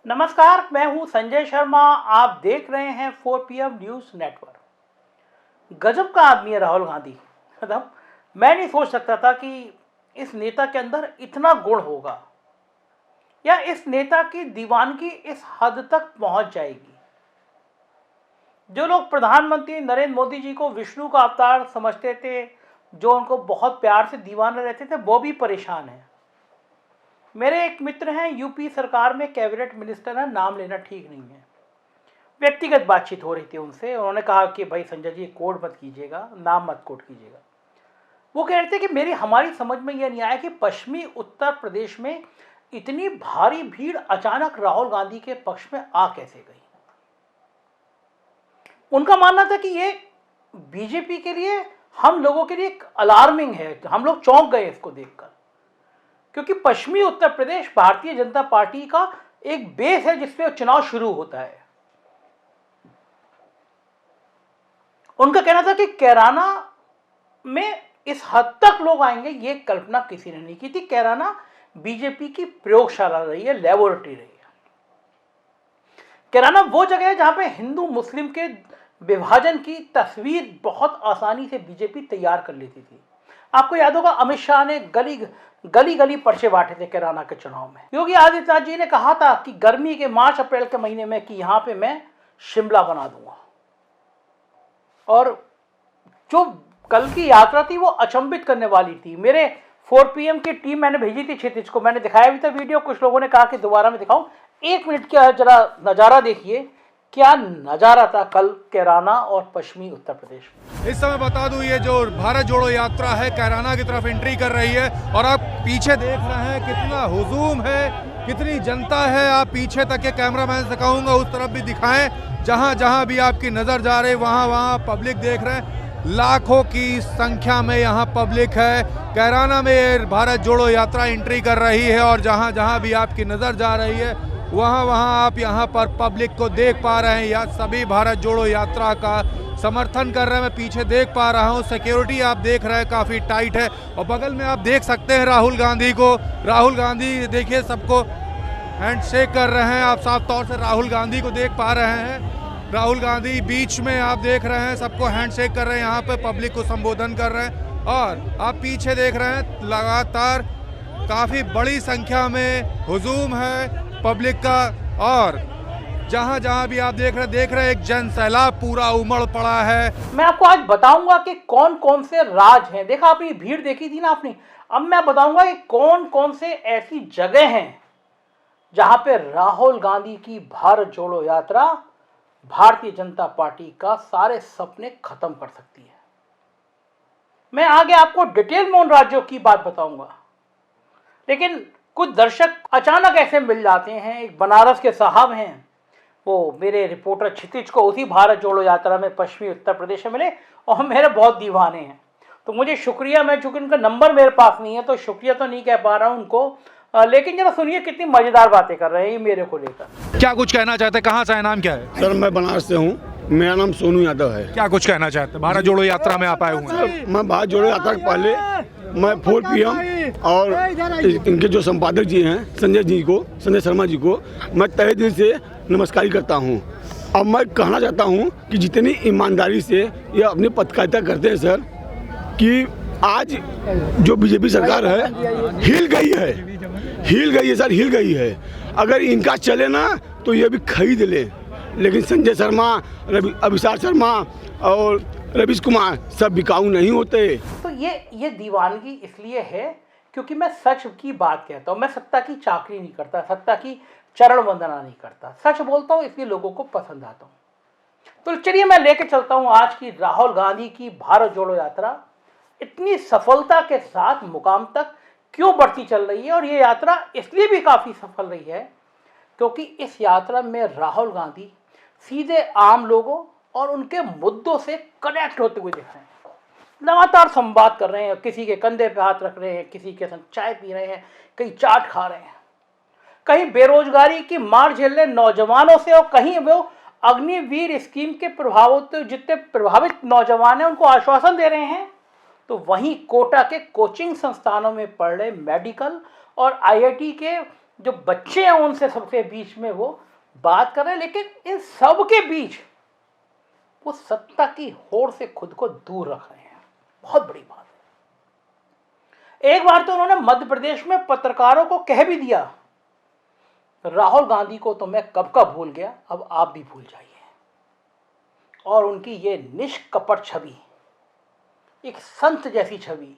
नमस्कार, मैं हूं संजय शर्मा। आप देख रहे हैं 4PM न्यूज़ नेटवर्क। गजब का आदमी है राहुल गांधी। मतलब मैं नहीं सोच सकता था कि इस नेता के अंदर इतना गुण होगा या इस नेता की दीवानगी इस हद तक पहुंच जाएगी। जो लोग प्रधानमंत्री नरेंद्र मोदी जी को विष्णु का अवतार समझते थे, जो उनको बहुत प्यार से दीवाने रहते थे, वो भी परेशान हैं। मेरे एक मित्र हैं, यूपी सरकार में कैबिनेट मिनिस्टर हैं, नाम लेना ठीक नहीं है। व्यक्तिगत बातचीत हो रही थी उनसे, उन्होंने कहा कि भाई संजय जी कोड मत कीजिएगा, नाम मत कोड कीजिएगा। वो कह रहे थे कि हमारी समझ में यह नहीं आया कि पश्चिमी उत्तर प्रदेश में इतनी भारी भीड़ अचानक राहुल गांधी के पक्ष में आ कैसे गई। उनका मानना था कि ये बीजेपी के लिए, हम लोगों के लिए एक अलार्मिंग है, हम लोग चौंक गए इसको देखकर, क्योंकि पश्चिमी उत्तर प्रदेश भारतीय जनता पार्टी का एक बेस है जिसपे चुनाव शुरू होता है। उनका कहना था कि कैराना में इस हद तक लोग आएंगे, ये कल्पना किसी ने नहीं की थी। कैराना बीजेपी की प्रयोगशाला रही है, लेबोरेटरी रही है। कैराना वो जगह है जहां पे हिंदू मुस्लिम के विभाजन की तस्वीर बहुत आसानी से बीजेपी तैयार कर लेती थी। आपको याद होगा, अमित शाह ने गली गली पर्चे बांटे थे कैराना के चुनाव में। योगी आदित्यनाथ जी ने कहा था कि गर्मी के मार्च अप्रैल के महीने में कि यहां पे मैं शिमला बना दूंगा। और जो कल की यात्रा थी वो अचंभित करने वाली थी। मेरे 4PM की टीम मैंने भेजी थी क्षितिज को, मैंने दिखाया भी था वीडियो। कुछ लोगों ने कहा कि दोबारा मैं दिखाऊं। 1 मिनट का जरा नजारा देखिए, क्या नजारा था कल कैराना और पश्चिमी उत्तर प्रदेश में। इस समय बता दूं, ये जो भारत जोड़ो यात्रा है कैराना की तरफ एंट्री कर रही है और आप पीछे देख रहे हैं कितना हुजूम है, कितनी जनता है। आप पीछे तक के कैमरामैन से कहूंगा उस तरफ भी दिखाएं, जहां जहां भी आपकी नजर जा रही वहां वहां पब्लिक देख रहे हैं। लाखों की संख्या में यहाँ पब्लिक है। कैराना में भारत जोड़ो यात्रा एंट्री कर रही है और जहां जहां भी आपकी नजर जा रही है वहाँ आप यहाँ पर पब्लिक को देख पा रहे हैं। या सभी भारत जोड़ो यात्रा का समर्थन कर रहे हैं। मैं पीछे देख पा रहा हूँ, सिक्योरिटी आप देख रहे हैं काफ़ी टाइट है। और बगल में आप देख सकते हैं राहुल गांधी को। राहुल गांधी देखिए सबको हैंडशेक कर रहे हैं। आप साफ तौर से राहुल गांधी को देख पा रहे हैं। राहुल गांधी बीच में आप देख रहे हैं, सबको हैंडशेक कर रहे हैं, यहाँ पे पब्लिक को संबोधन कर रहे हैं। और आप पीछे देख रहे हैं लगातार काफ़ी बड़ी संख्या में हुजूम है पब्लिक का। और जहां जहां भी आप देख रहे हैं एक जन सैलाब पूरा उमड़ पड़ा है। मैं आपको आज बताऊंगा कि कौन कौन से राज हैं। देखा आपने भीड़ देखी थी ना आपने। अब मैं बताऊंगा कि कौन कौन से ऐसी जगह हैं जहां पे राहुल गांधी की भारत जोड़ो यात्रा भारतीय जनता पार्टी का सारे सपने खत्म कर सकती है। मैं आगे आपको डिटेल में उन राज्यों की बात बताऊंगा, लेकिन कुछ दर्शक अचानक ऐसे मिल जाते हैं। एक बनारस के साहब हैं, वो मेरे रिपोर्टर क्षितिज को उसी भारत जोड़ो यात्रा में पश्चिमी उत्तर प्रदेश में मिले और मेरे बहुत दीवाने हैं। तो मुझे शुक्रिया, मैं चूंकि उनका नंबर मेरे पास नहीं है तो शुक्रिया तो नहीं कह पा रहा हूँ उनको, लेकिन जरा सुनिए कितनी मजेदार बातें कर रहे हैं ये मेरे को लेकर। क्या कुछ कहना चाहते हैं? कहाँ से है? नाम क्या है? सर मैं बनारस से हूँ, मेरा नाम सोनू यादव है। क्या कुछ कहना चाहते हैं? भारत जोड़ो यात्रा में आप आए हुए हैं। मैं भारत जोड़ो यात्रा के पहले मैं 4PM और इनके जो संपादक जी हैं संजय शर्मा जी को मैं तहे दिल से नमस्कार करता हूं। अब मैं कहना चाहता हूं कि जितनी ईमानदारी से ये अपनी पत्रकारिता करते हैं सर, कि आज जो बीजेपी सरकार है हिल गई है सर, हिल गई है। अगर इनका चले ना तो ये भी खरीद ले, लेकिन संजय शर्मा, अभिषेक शर्मा और रवीश कुमार सब बिकाऊ नहीं होते। तो ये दीवानगी इसलिए है क्योंकि मैं सच की बात कहता हूँ। मैं सत्ता की चाकरी नहीं करता, सत्ता की चरण वंदना नहीं करता, सच बोलता हूँ, इसलिए लोगों को पसंद आता हूँ। तो चलिए मैं लेके चलता हूँ आज की राहुल गांधी की भारत जोड़ो यात्रा इतनी सफलता के साथ मुकाम तक क्यों बढ़ती चल रही है। और ये यात्रा इसलिए भी काफ़ी सफल रही है क्योंकि इस यात्रा में राहुल गांधी सीधे आम लोगों और उनके मुद्दों से कनेक्ट होते हुए दिख रहे हैं। लगातार संवाद कर रहे हैं, किसी के कंधे पे हाथ रख रहे हैं, किसी के संग चाय पी रहे हैं, कहीं चाट खा रहे हैं, कहीं बेरोजगारी की मार झेल रहे नौजवानों से, और कहीं वो अग्निवीर स्कीम के प्रभावों से जितने प्रभावित नौजवान हैं उनको आश्वासन दे रहे हैं। तो वहीं कोटा के कोचिंग संस्थानों में पढ़ रहे मेडिकल और IIT के जो बच्चे हैं उनसे सबके बीच में वो बात कर रहे हैं, लेकिन इन सब के बीच वो सत्ता की होड़ से खुद को दूर रख रहे हैं। बहुत बड़ी बात है। एक बार तो उन्होंने मध्य प्रदेश में पत्रकारों को कह भी दिया, राहुल गांधी को तो मैं कब का भूल गया, अब आप भी भूल जाइए। और उनकी ये निष्कपट छवि, एक संत जैसी छवि,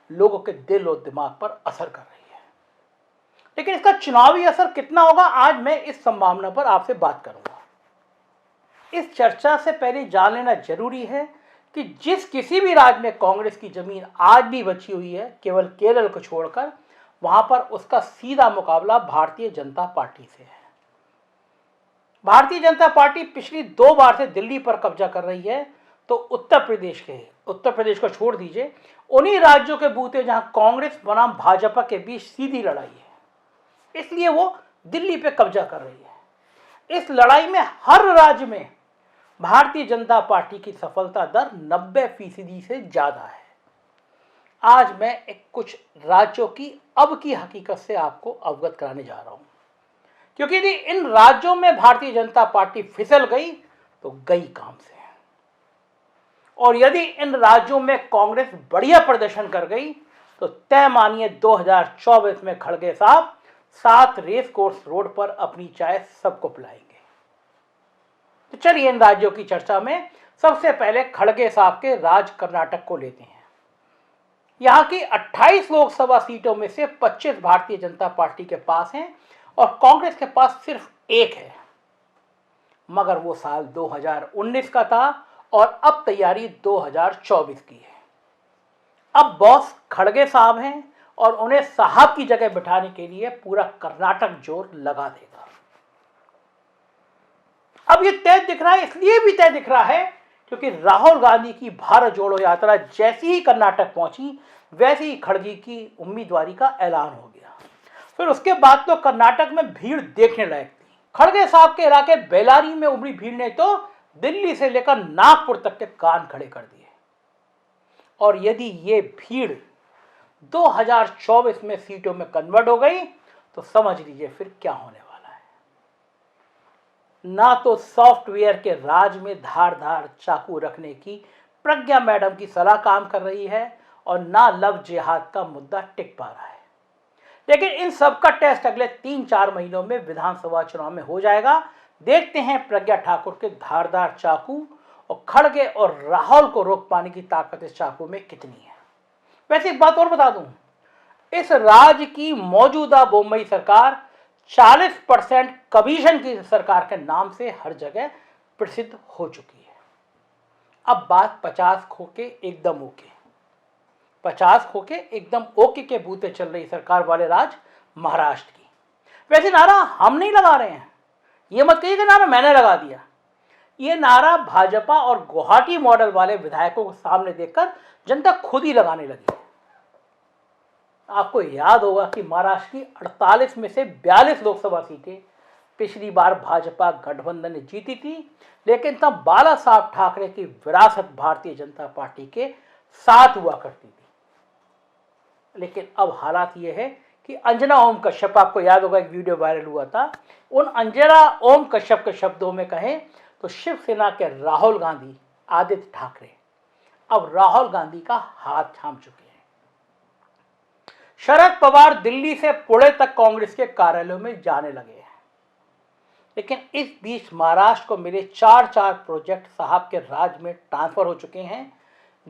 लोगों के दिल और दिमाग पर असर कर रही है। लेकिन इसका चुनावी असर कितना होगा, आज मैं इस संभावना पर आपसे बात करूंगा। इस चर्चा से पहले जान लेना जरूरी है कि जिस किसी भी राज्य में कांग्रेस की जमीन आज भी बची हुई है, केवल केरल को छोड़कर, वहां पर उसका सीधा मुकाबला भारतीय जनता पार्टी से है। भारतीय जनता पार्टी पिछली 2 बार से दिल्ली पर कब्जा कर रही है, तो उत्तर प्रदेश को छोड़ दीजिए, उन्हीं राज्यों के बूते जहां कांग्रेस बनाम भाजपा के बीच सीधी लड़ाई है, इसलिए वो दिल्ली पे कब्जा कर रही है। इस लड़ाई में हर राज्य में भारतीय जनता पार्टी की सफलता दर 90% से ज्यादा है। आज मैं कुछ राज्यों की अब की हकीकत से आपको अवगत कराने जा रहा हूं, क्योंकि यदि इन राज्यों में भारतीय जनता पार्टी फिसल गई तो गई काम से, और यदि इन राज्यों में कांग्रेस बढ़िया प्रदर्शन कर गई तो तय मानिए 2024 में खड़गे साहब 7 रेस कोर्स रोड पर अपनी चाय सबको पिलाएंगे। तो चलिए इन राज्यों की चर्चा में सबसे पहले खड़गे साहब के राज कर्नाटक को लेते हैं। यहां की 28 लोकसभा सीटों में से 25 भारतीय जनता पार्टी के पास हैं और कांग्रेस के पास सिर्फ 1 है, मगर वो साल 2019 का था और अब तैयारी 2024 की है। अब बॉस खड़गे साहब हैं और उन्हें साहब की जगह बिठाने के लिए पूरा कर्नाटक जोर लगा देगा। अब ये तय दिख रहा है, इसलिए भी तय दिख रहा है क्योंकि राहुल गांधी की भारत जोड़ो यात्रा जैसी ही कर्नाटक पहुंची, वैसे ही खड़गे की उम्मीदवारी का ऐलान हो गया। फिर उसके बाद तो कर्नाटक में भीड़ देखने लायक थी। खड़गे साहब के इलाके बेलारी में उमड़ी भीड़ ने तो दिल्ली से लेकर नागपुर तक के कान खड़े कर दिए। और यदि ये भीड़ 2024 में सीटों में कन्वर्ट हो गई तो समझ लीजिए फिर क्या होने वाला है। ना तो सॉफ्टवेयर के राज में धार चाकू रखने की प्रज्ञा मैडम की सलाह काम कर रही है और ना लव जिहाद का मुद्दा टिक पा रहा है। लेकिन इन सब का टेस्ट अगले 3-4 महीनों में विधानसभा चुनाव में हो जाएगा। देखते हैं प्रज्ञा ठाकुर के धारदार चाकू और खड़गे और राहुल को रोक पाने की ताकत इस चाकू में कितनी है। वैसे एक बात और बता दूं, इस राज्य की मौजूदा बम्बई सरकार 40% कमीशन की सरकार के नाम से हर जगह प्रसिद्ध हो चुकी है। अब बात 50 खोके एकदम ओके, 50 खोके एकदम ओके के बूते चल रही सरकार वाले राज्य महाराष्ट्र की। वैसे नारा हम नहीं लगा रहे हैं, ये मत कहिए कि नारा मैंने लगा दिया। ये नारा भाजपा और गुवाहाटी मॉडल वाले विधायकों को सामने देखकर जनता खुद ही लगाने लगी। आपको याद होगा कि महाराष्ट्र की 48 में से 42 लोकसभा सीटें पिछली बार भाजपा गठबंधन ने जीती थी, लेकिन तब बाला साहब ठाकरे की विरासत भारतीय जनता पार्टी के साथ हुआ करती थी। लेकिन अब हालात ये है कि अंजना ओम कश्यप, आपको याद होगा एक वीडियो वायरल हुआ था, उन अंजना ओम कश्यप के शब्दों में कहें तो शिवसेना के राहुल गांधी, आदित्य ठाकरे अब राहुल गांधी का हाथ थाम चुके हैं। शरद पवार दिल्ली से पुणे तक कांग्रेस के कार्यालयों में जाने लगे हैं। लेकिन इस बीच महाराष्ट्र को मिले 4 प्रोजेक्ट साहब के राज्य में ट्रांसफर हो चुके हैं।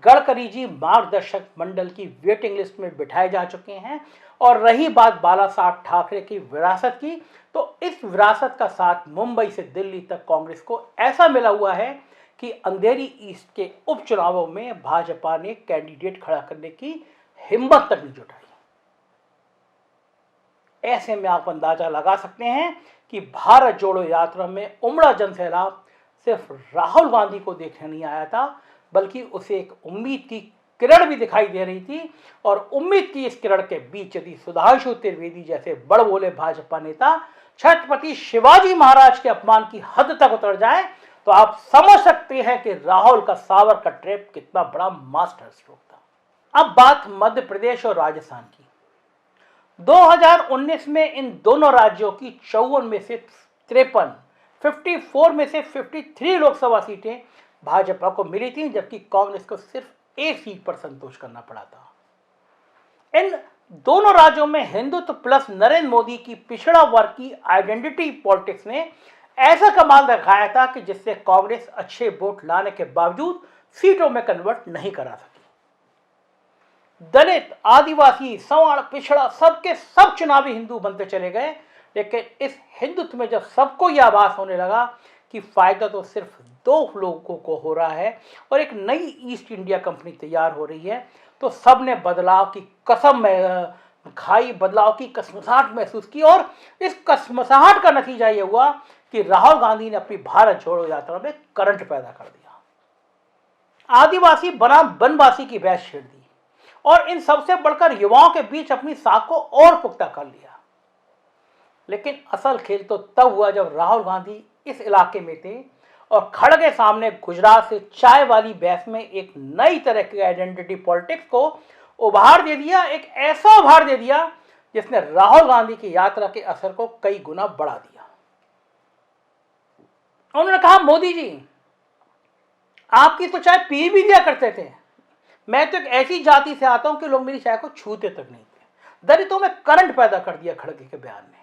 गडकरी जी मार्गदर्शक मंडल की वेटिंग लिस्ट में बिठाए जा चुके हैं। और रही बात बाला साहब ठाकरे की विरासत की, तो इस विरासत का साथ मुंबई से दिल्ली तक कांग्रेस को ऐसा मिला हुआ है कि अंधेरी ईस्ट के उपचुनावों में भाजपा ने कैंडिडेट खड़ा करने की हिम्मत तक नहीं जुटाई। ऐसे में आप अंदाजा लगा सकते हैं कि भारत जोड़ो यात्रा में उमड़ा जनसैलाब सिर्फ राहुल गांधी को देखने नहीं आया था, बल्कि उसे एक उम्मीद की किरण भी दिखाई दे रही थी। और उम्मीद की इस किरण के बीच यदि सुधांशु त्रिवेदी जैसे बड़बोले भाजपा नेता छत्रपति शिवाजी महाराज के अपमान की हद तक उतर जाए तो आप समझ सकते हैं कि राहुल का सावर का ट्रैप कितना बड़ा मास्टर स्ट्रोक था। अब बात मध्य प्रदेश और राजस्थान की। 2019 में इन दोनों राज्यों की 54 में से 53, 54 में से 53 लोकसभा सीटें भाजपा को मिली थी, जबकि कांग्रेस को सिर्फ एक सीट पर संतोष करना पड़ा था। इन दोनों राज्यों में हिंदुत्व प्लस नरेंद्र मोदी की पिछड़ा वर्ग की आइडेंटिटी पॉलिटिक्स ने ऐसा कमाल दिखाया था कि जिससे कांग्रेस अच्छे वोट लाने के बावजूद सीटों में कन्वर्ट नहीं करा सकी। दलित, आदिवासी, सवर्ण, पिछड़ा सबके सब चुनावी हिंदू बनते चले गए, लेकिन इस हिंदुत्व में जब सबको यह आभास होने लगा कि फायदा तो सिर्फ 2 लोगों को हो रहा है और एक नई ईस्ट इंडिया कंपनी तैयार हो रही है, तो सबने बदलाव की कसम खाई, बदलाव की कसमसाहट महसूस की। और इस कसमसाहट का नतीजा यह हुआ कि राहुल गांधी ने अपनी भारत जोड़ो यात्रा में करंट पैदा कर दिया, आदिवासी बनाम वनवासी की बहस छेड़ दी और इन सबसे बढ़कर युवाओं के बीच अपनी साख को और पुख्ता कर लिया। लेकिन असल खेल तो तब हुआ जब राहुल गांधी इस इलाके में थे और खड़गे सामने गुजरात से चाय वाली बहस में एक नई तरह की आइडेंटिटी पॉलिटिक्स को उभार दे दिया, एक ऐसा उभार दे दिया जिसने राहुल गांधी की यात्रा के असर को कई गुना बढ़ा दिया। उन्होंने कहा, मोदी जी आपकी तो चाय पी भी दिया करते थे, मैं तो एक ऐसी जाति से आता हूं कि लोग मेरी चाय को छूते तक नहीं थे। दलितों में करंट पैदा कर दिया खड़गे के बयान ने।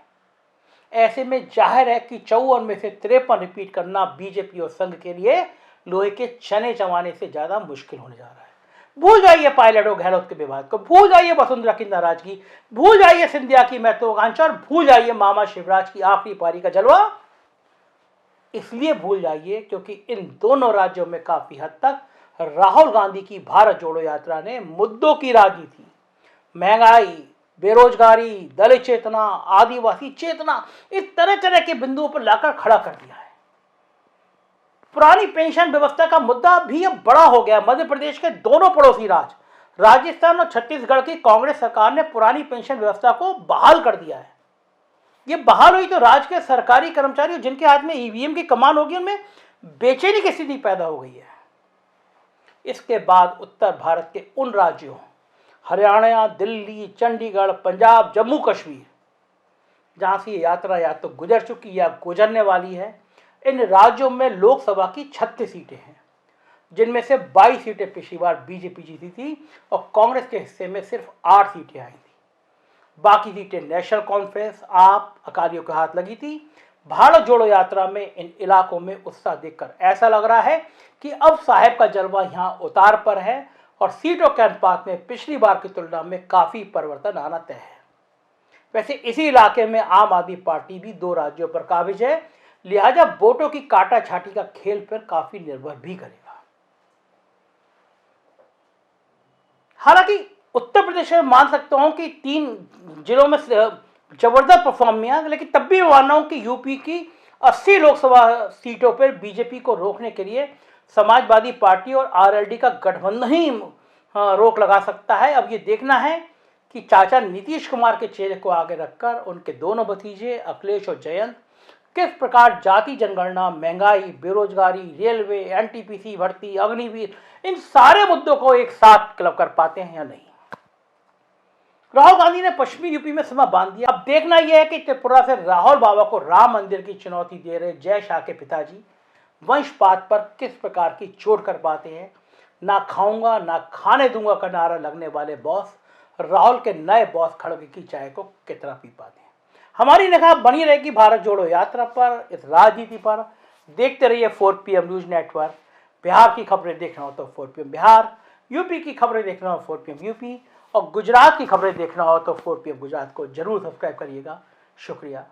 ऐसे में जाहिर है कि 54 में से 53 रिपीट करना बीजेपी और संघ के लिए लोहे के चने चबाने से ज्यादा मुश्किल होने जा रहा है। भूल जाइए पायलट और गहलोत के विवाद को, भूल जाइए वसुंधरा की नाराजगी, भूल जाइए सिंधिया की महत्वाकांक्षा और भूल जाइए मामा शिवराज की आखिरी पारी का जलवा। इसलिए भूल जाइए क्योंकि इन दोनों राज्यों में काफी हद तक राहुल गांधी की भारत जोड़ो यात्रा ने मुद्दों की राजनीति, महंगाई, बेरोजगारी, दलित चेतना, आदिवासी चेतना, इस तरह तरह के बिंदुओं पर लाकर खड़ा कर दिया है। पुरानी पेंशन व्यवस्था का मुद्दा भी अब बड़ा हो गया। मध्य प्रदेश के दोनों पड़ोसी राज्य राजस्थान और छत्तीसगढ़ की कांग्रेस सरकार ने पुरानी पेंशन व्यवस्था को बहाल कर दिया है। ये बहाल हुई तो राज्य के सरकारी कर्मचारी जिनके हाथ में ईवीएम की कमान होगी उनमें बेचैनी की स्थिति पैदा हो गई है। इसके बाद उत्तर भारत के उन राज्यों हरियाणा, दिल्ली, चंडीगढ़, पंजाब, जम्मू कश्मीर जहां से ये यात्रा या तो गुजर चुकी या गुजरने वाली है, इन राज्यों में लोकसभा की 36 सीटें हैं, जिनमें से 22 सीटें पिछली बार बीजेपी जीती थी और कांग्रेस के हिस्से में सिर्फ 8 सीटें आई थी। बाकी सीटें नेशनल कॉन्फ्रेंस, आप, अकालियों के हाथ लगी थी। भारत जोड़ो यात्रा में इन इलाकों में उत्साह देखकर ऐसा लग रहा है कि अब साहेब का जलवा यहाँ उतार पर है और सीटों के अनुपात में पिछली बार की तुलना में काफी परिवर्तन आना तय है। वैसे इसी इलाके में आम आदमी पार्टी भी 2 राज्यों पर काबिज है, लिहाजा वोटों की काटा छाटी का खेल पर काफी निर्भर भी करेगा। हालांकि उत्तर प्रदेश में मान सकता हूं कि 3 जिलों में जबरदस्त परफॉर्म किया, लेकिन तब भी मानना हूं कि यूपी की 80 लोकसभा सीटों पर बीजेपी को रोकने के लिए समाजवादी पार्टी और आरएलडी का गठबंधन ही रोक लगा सकता है। अब ये देखना है कि चाचा नीतीश कुमार के चेहरे को आगे रखकर उनके दोनों भतीजे अखिलेश और जयंत किस प्रकार जाति जनगणना, महंगाई, बेरोजगारी, रेलवे, एनटीपीसी भर्ती, अग्निवीर, इन सारे मुद्दों को एक साथ क्लब कर पाते हैं या नहीं। राहुल गांधी ने पश्चिमी यूपी में समय बांध दिया। अब देखना यह है कि त्रिपुरा से राहुल बाबा को राम मंदिर की चुनौती दे रहे जय शाह के पिताजी वंशपात पर किस प्रकार की चोट कर पाते हैं। ना खाऊंगा ना खाने दूंगा का नारा लगने वाले बॉस राहुल के नए बॉस खड़गे की चाय को कितना पी पाते हैं। हमारी निगाह बनी रहेगी भारत जोड़ो यात्रा पर, इस राजनीति पर। देखते रहिए 4 PM न्यूज नेटवर्क। बिहार की खबरें देखना हो तो 4 PM बिहार, यूपी की खबरें देखना हो 4 PM यूपी और गुजरात की खबरें देखना हो तो 4 PM गुजरात को जरूर सब्सक्राइब करिएगा। शुक्रिया।